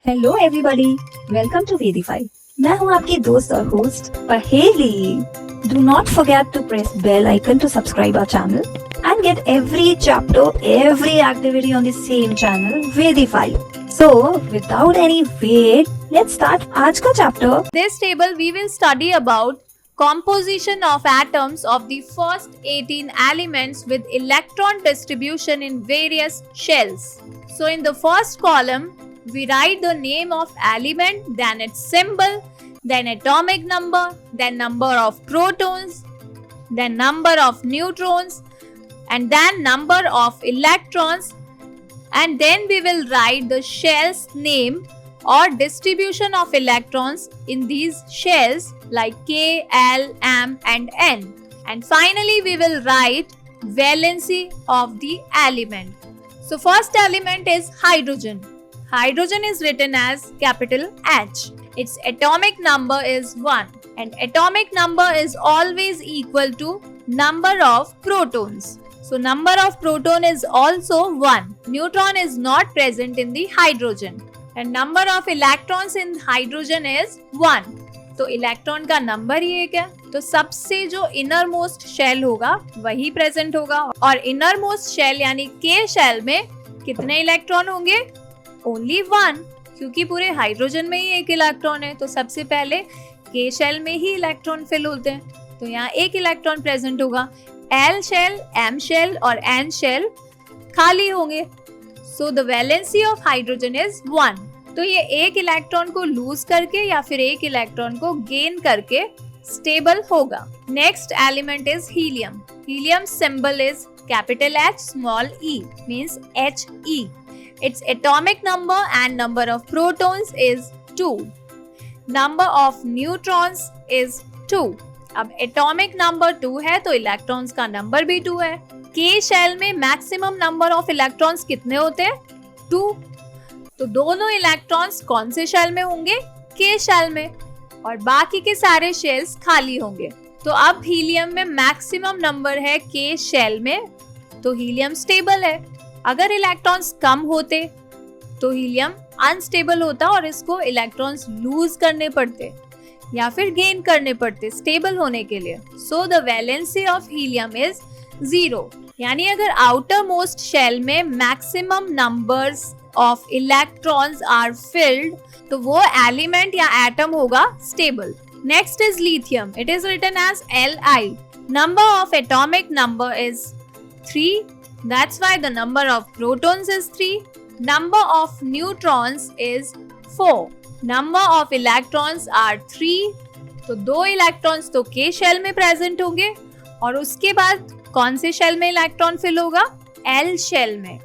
Hello everybody, welcome to Vedify. मैं हूं आपकी दोस्त और host Paheli. Do not forget to press bell icon to subscribe our channel and get every chapter, every activity on the same channel Vedify. So, without any wait, let's start आज का chapter. This table we will study about composition of atoms of the first 18 elements with electron distribution in various shells. So in the first column, we write the name of element, then its symbol, then atomic number, then number of protons, then number of neutrons, and then number of electrons, and then we will write the shell's name or distribution of electrons in these shells like K, L, M and N. And finally we will write valency of the element. So first element is hydrogen. Hydrogen is written as capital H. Its atomic number is 1 and atomic number is always equal to number of protons. So number of proton is also 1. Neutron is not present in the hydrogen. And number of electrons in hydrogen is 1. तो electron का number ही एक है, तो सबसे जो inner most shell होगा वही present होगा। और इनर मोस्ट शेल यानी के शेल में कितने इलेक्ट्रॉन होंगे? ओनली 1, क्योंकि पूरे हाइड्रोजन में ही एक इलेक्ट्रॉन है, तो सबसे पहले के शेल में ही इलेक्ट्रॉन फिल होते हैं, तो यहाँ एक इलेक्ट्रॉन प्रेजेंट होगा। एल शेल, एम शेल और एन शेल खाली होंगे। सो the valency of hydrogen is 1। तो ये एक इलेक्ट्रॉन को लूज करके या फिर एक इलेक्ट्रॉन को गेन करके स्टेबल होगा। Next element is helium. Helium symbol is capital H small e means He. Its atomic number and number of protons is 2. Number of neutrons is 2. अब एटॉमिक नंबर 2 है तो इलेक्ट्रॉन्स का number भी 2 है। के shell में maximum number of electrons कितने होते हैं? 2। तो दोनों इलेक्ट्रॉन्स कौन से शेल में होंगे? के शेल में, और बाकी के सारे शेल्स खाली होंगे। तो अब हीलियम में मैक्सिमम नंबर है के शेल में, तो हीलियम स्टेबल है। अगर इलेक्ट्रॉन्स कम होते तो हीलियम अनस्टेबल होता और इसको इलेक्ट्रॉन्स लूज करने पड़ते या फिर गेन करने पड़ते स्टेबल होने के लिए। So the valency of helium is 0। यानी अगर आउटर मोस्ट शेल में maximum numbers of electrons are filled तो वो एलिमेंट या एटम होगा stable. Next is lithium. It is written as Li। Number of atomic number is 3, that's why the number of protons is 3. Number of neutrons is 4. Number of electrons are 3. तो 2 electrons तो के shell में present होंगे और उसके बाद कौन से शेल में इलेक्ट्रॉन फिल होगा? एल शेल में।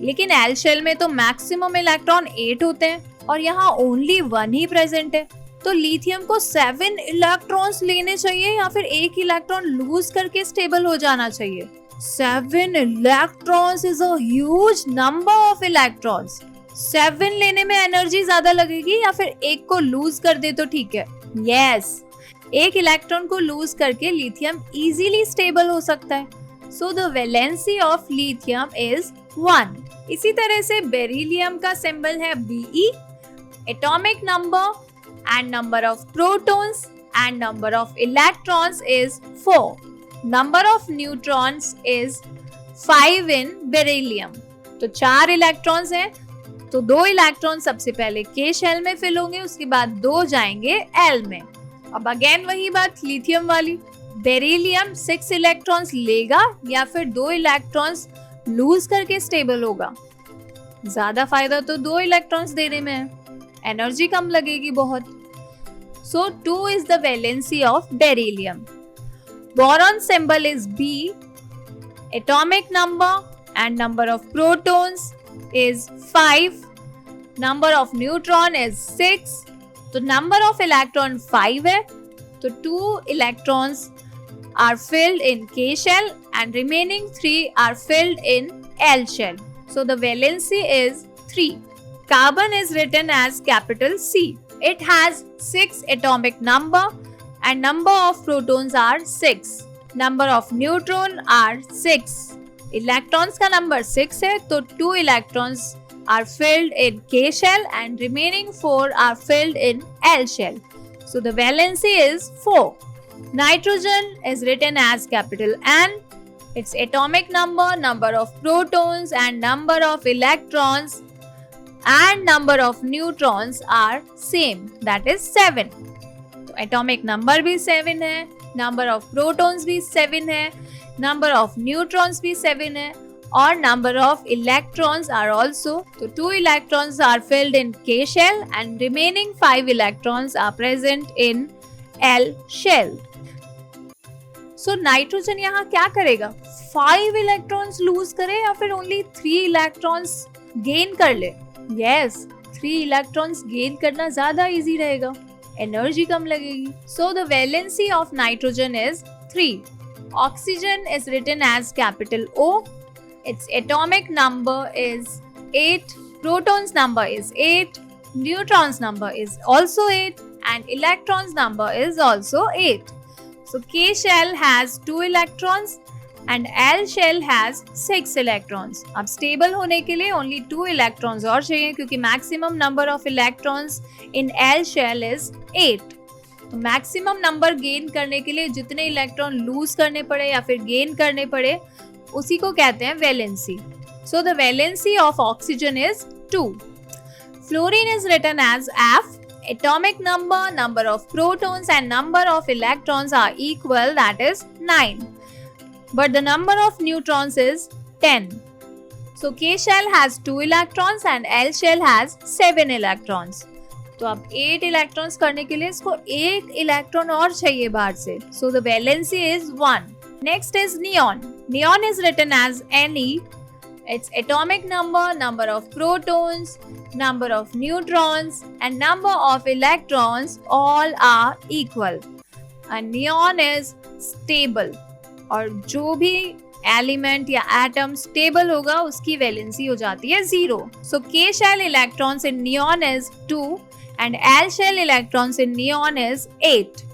लेकिन एल शेल में तो मैक्सिमम इलेक्ट्रॉन 8 होते हैं और यहाँ ओनली 1 ही प्रेजेंट है। तो लिथियम को 7 इलेक्ट्रॉन्स लेने चाहिए या फिर एक इलेक्ट्रॉन लूज करके स्टेबल हो जाना चाहिए? 7 electrons is a huge number of electrons. 7 लेने में एनर्जी ज्यादा लगेगी या फिर एक को लूज कर दे तो ठीक है? Yes, एक इलेक्ट्रॉन को लूज करके लिथियम इजीली स्टेबल हो सकता है। So the valency of lithium is 1. इसी तरह से बेरिलियम का सिंबल है Be. Atomic number and number of protons and number of electrons is 4. Number of neutrons is 5 in beryllium. तो 4 इलेक्ट्रॉन्स हैं, तो 2 इलेक्ट्रॉन सबसे पहले के शेल में फिल होंगे, उसके बाद 2 जाएंगे एल में। अब अगेन वही बात लिथियम वाली। बेरिलियम 6 इलेक्ट्रॉन्स लेगा या फिर 2 इलेक्ट्रॉन्स लूज करके स्टेबल होगा? ज्यादा फायदा तो 2 इलेक्ट्रॉन्स देने में है, एनर्जी कम लगेगी बहुत। सो 2 is the valency of beryllium. Boron symbol is B. Atomic number and number of protons is 5. Number of neutron is 6. तो number of electron 5 है, तो 2 electrons are filled in K shell and remaining 3 are filled in L shell. So the valency is 3. Carbon is written as capital C. It has 6 atomic number and number of protons are 6. Number of neutron are 6. Electrons का number 6 है तो 2 electrons are filled in K shell and remaining 4 are filled in L shell. So the valency is 4. Nitrogen is written as capital N. Its atomic number, number of protons and number of electrons and number of neutrons are same, that is 7. तो atomic number भी 7 है, number of protons भी 7 है, number of neutrons भी 7 है और number of electrons are also. तो 2 electrons are filled in K shell and remaining 5 electrons are present in L shell. So nitrogen यहाँ क्या करेगा? 5 इलेक्ट्रॉन्स लूज करे या फिर ओनली 3 इलेक्ट्रॉन्स गेन कर ले? यस, 3 इलेक्ट्रॉन्स गेन करना ज्यादा इजी रहेगा, एनर्जी कम लगेगी. So the valency of nitrogen is 3. Oxygen is written as capital O. Its atomic number is 8, protons number is 8, neutrons number is also 8 and electrons number is also 8. So K shell has 2 electrons and L shell has 6 electrons. अब stable होने के लिए only 2 electrons और चाहिए क्योंकि maximum number of electrons in L shell is 8. तो maximum number gain करने के लिए जितने electron lose करने पड़े या फिर gain करने पड़े उसी को कहते हैं valency. So the valency of oxygen is 2. Fluorine is written as F. Atomic number, number of protons and number of electrons are equal, that is 9. But the number of neutrons is 10. So K shell has 2 electrons and L shell has 7 electrons. तो अब 8 electrons करने के लिए इसको 1 electron और चाहिए बाहर से. So the valency is 1. Next is neon. Neon is written as Ne. Its atomic number, number of protons, number of neutrons and number of electrons all are equal. And neon is stable. और जो भी element या atom stable होगा उसकी valency हो जाती है 0. सो K shell electrons in neon is 2 and L shell electrons in neon is 8.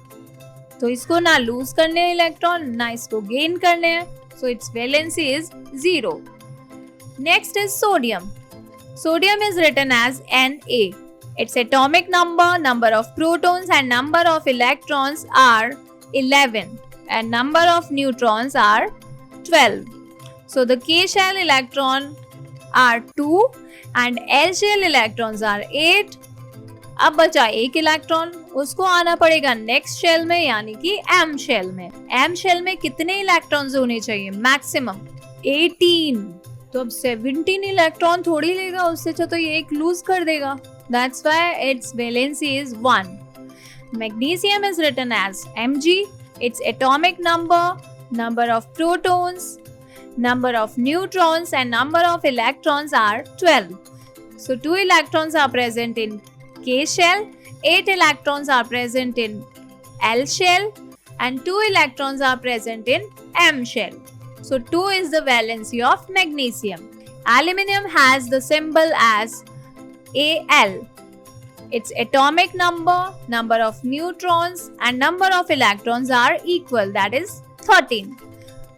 तो इसको ना लूज करने हैं इलेक्ट्रॉन ना इसको गेन करने हैं, so its valency is 0. Next is sodium. Sodium is written as Na. Its atomic number, number of protons and number of electrons are 11 and number of neutrons are 12. So the K shell electron are 2 and L shell electrons are 8. अब बचा एक electron, उसको आना पड़ेगा next shell में यानी कि M shell में. M शेल में कितने इलेक्ट्रॉन्स होने चाहिए? मैक्सिमम 18. तो अब 17 इलेक्ट्रॉन थोड़ी लेगा, उससे अच्छा तो ये एक लूज कर देगा. That's why its valency is 1. Magnesium is written as Mg. Its atomic number, number of protons, number of neutrons and number of electrons are 12. So 2 electrons are present in K shell, 8 electrons are present in L shell and 2 electrons are present in M shell. So 2 is the valency of magnesium. Aluminium has the symbol as Al. Its atomic number, number of neutrons and number of electrons are equal, that is 13.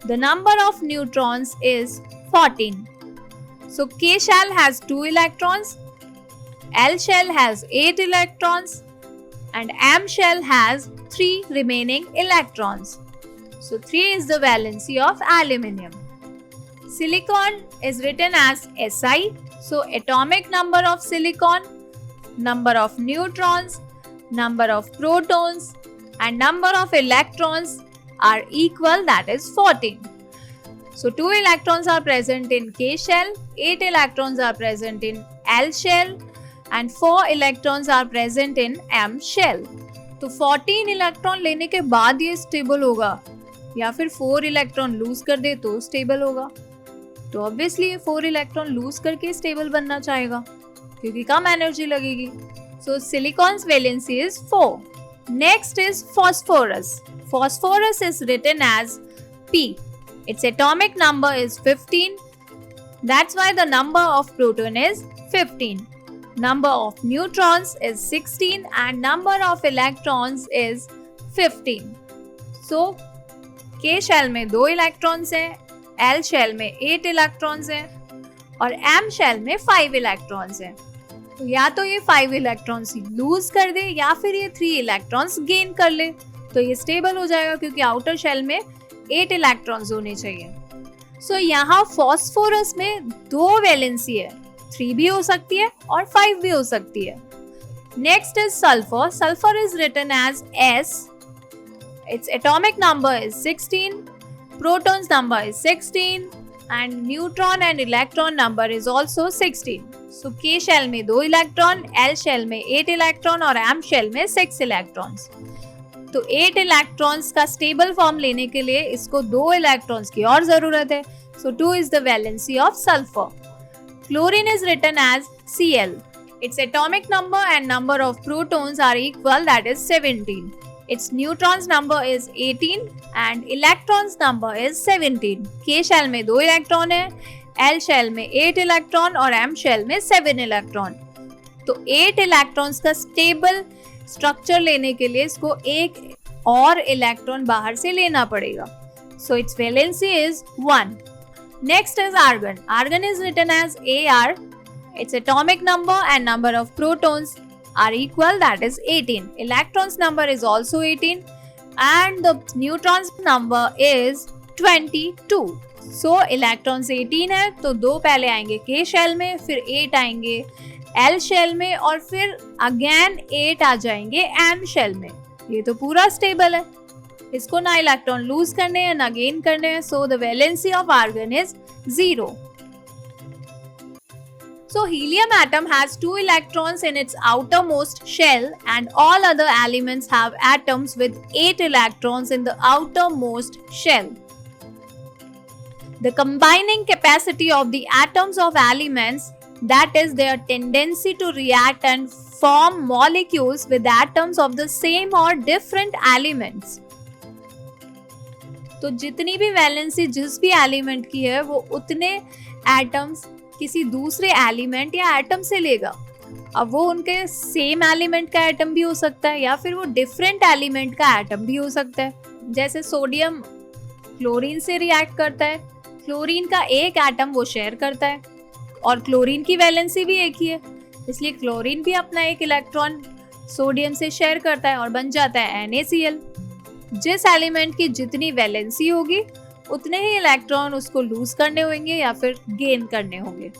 The number of neutrons is 14. So K shell has 2 electrons, L shell has 8 electrons and M shell has 3 remaining electrons. So 3 is the valency of aluminium. Silicon is written as Si. So atomic number of silicon, number of neutrons, number of protons and number of electrons are equal, that is 14. So 2 electrons are present in K shell, 8 electrons are present in L shell and 4 electrons are present in M shell. तो 14 electron लेने के बाद ये stable होगा या फिर 4 electron lose कर दे तो स्टेबल होगा. तो ऑब्वियसली ये 4 इलेक्ट्रॉन लूज करके स्टेबल बनना चाहेगा क्योंकि कम एनर्जी लगेगी. So silicon's valency is 4. Next is phosphorus. Phosphorus is written as P. Its atomic number is 15. That's why the number of proton is 15. Number of neutrons is 16 and number of electrons is 15. So K shell में 2 electrons हैं, L shell में 8 electrons हैं और m shell में 5 electrons हैं। तो या तो ये 5 इलेक्ट्रॉन्स लूज कर दे या फिर ये 3 इलेक्ट्रॉन्स गेन कर ले, तो ये स्टेबल हो जाएगा क्योंकि आउटर शेल में 8 इलेक्ट्रॉन्स होने चाहिए। सो यहाँ फॉस्फोरस में 2 वैलेंसी है, 3 भी हो सकती है और 5 भी हो सकती है। Next is sulphur. Sulphur is written as S, its atomic number is 16, protons number is 16 and neutron and electron number is also 16. So K shell में 2 इलेक्ट्रॉन, L shell में 8 इलेक्ट्रॉन और M shell में 6 electrons. तो 8 electrons का stable form लेने के लिए इसको 2 इलेक्ट्रॉन्स की और जरूरत है। So 2 is the valency of sulfur. Chlorine is written as Cl. Its atomic number and number of protons are equal, that is 17. Its neutrons number is 18 and electrons number is 17. K shell में 2 electron है, L shell में 8 electron और M shell में 7 electron. तो 8 electrons का stable structure लेने के लिए इसको एक और इलेक्ट्रॉन बाहर से लेना पड़ेगा। So its valency is 1. Next is argon. Argon is written as Ar. Its atomic number and number of protons are equal, that is 18. Electrons number is also 18 and the neutrons number is 22. So electrons 18 है तो 2 पहले आएंगे K shell में, फिर 8 आएंगे L shell में और फिर अगेन 8 आ जाएंगे M shell में। ये तो पूरा स्टेबल है, इसको ना इलेक्ट्रॉन लूज करने हैं ना गेन करने हैं। So the valency of argon is 0. So helium atom has 2 electrons in its outermost shell and all other elements have atoms with 8 electrons in the outermost shell. The combining capacity of the atoms of elements, that is their tendency to react and form molecules with atoms of the same or different elements. तो जितनी भी valency जिस भी element की है वो उतने atoms किसी दूसरे एलिमेंट या एटम से लेगा। अब वो उनके सेम एलिमेंट का एटम भी हो सकता है या फिर वो डिफरेंट एलिमेंट का एटम भी हो सकता है। जैसे सोडियम क्लोरीन से रिएक्ट करता है, क्लोरीन का एक एटम वो शेयर करता है और क्लोरीन की वैलेंसी भी एक ही है, इसलिए क्लोरीन भी अपना एक इलेक्ट्रॉन सोडियम से शेयर करता है और बन जाता है NaCl। जिस एलिमेंट की जितनी वैलेंसी होगी उतने ही इलेक्ट्रॉन उसको लूज करने होंगे या फिर गेन करने होंगे।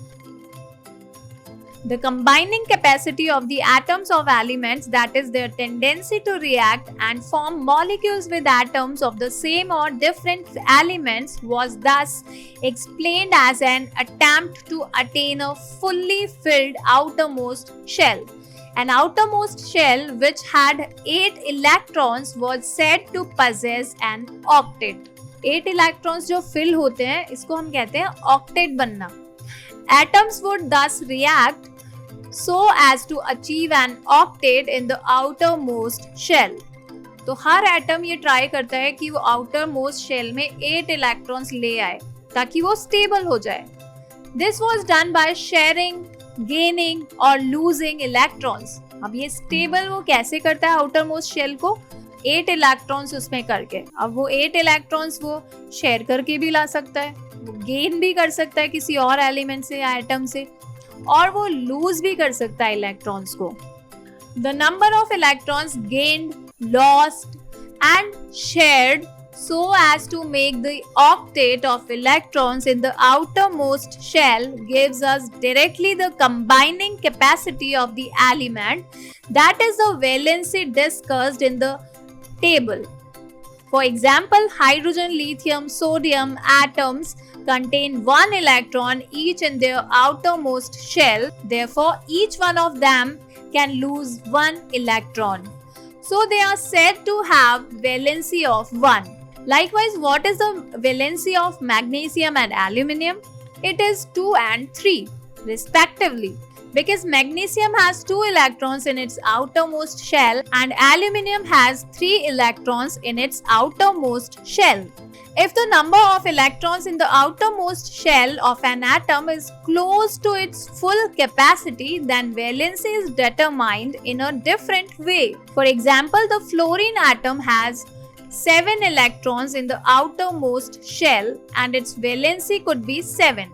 The combining capacity of the atoms of elements, that is their tendency to react and form molecules with atoms of the same or different elements, was thus explained as an attempt to attain a fully filled outermost shell. An outermost shell which had 8 electrons was said to possess an octet. 8 electrons जो fill होते हैं इसको हम कहते हैं octet बनना। Atoms would thus react so as to achieve an octet in the outermost shell. तो हर atom ये ट्राई करता है कि वो आउटर मोस्ट शेल में 8 इलेक्ट्रॉन्स ले आए ताकि वो स्टेबल हो जाए। This was done by sharing, gaining और losing electrons. अब ये स्टेबल वो कैसे करता है आउटर मोस्ट शेल को? 8 इलेक्ट्रॉन्स उसमें करके। अब वो 8 इलेक्ट्रॉन्स वो शेयर करके भी ला सकता है, वो गेन भी कर सकता है किसी और एलिमेंट से या एटम से, और वो लूज भी कर सकता है इलेक्ट्रॉन्स को। The number of electrons gained, lost and shared so as to make the octet of electrons in the outermost shell gives us directly the combining capacity of the element, that is the valency discussed in the table. For example, hydrogen, lithium, sodium atoms contain 1 electron each in their outermost shell. Therefore, each one of them can lose 1 electron. So they are said to have valency of 1. Likewise, what is the valency of magnesium and aluminium? It is 2 and 3 respectively. Because magnesium has 2 electrons in its outermost shell and aluminium has 3 electrons in its outermost shell. If the number of electrons in the outermost shell of an atom is close to its full capacity, then valency is determined in a different way. For example, the fluorine atom has 7 electrons in the outermost shell and its valency could be 7.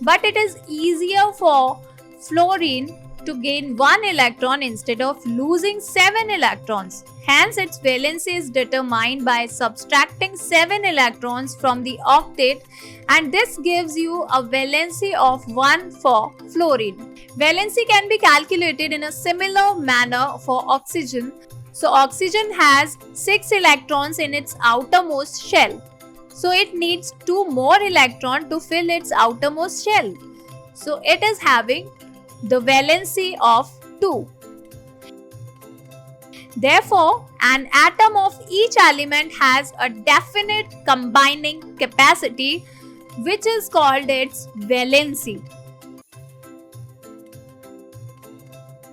but it is easier for fluorine to gain 1 electron instead of losing 7 electrons. Hence, its valency is determined by subtracting 7 electrons from the octet, and this gives you a valency of 1 for fluorine. Valency can be calculated in a similar manner for oxygen. So, oxygen has 6 electrons in its outermost shell. So, it needs 2 more electrons to fill its outermost shell. So, it is having the valency of 2. Therefore, an atom of each element has a definite combining capacity, which is called its valency.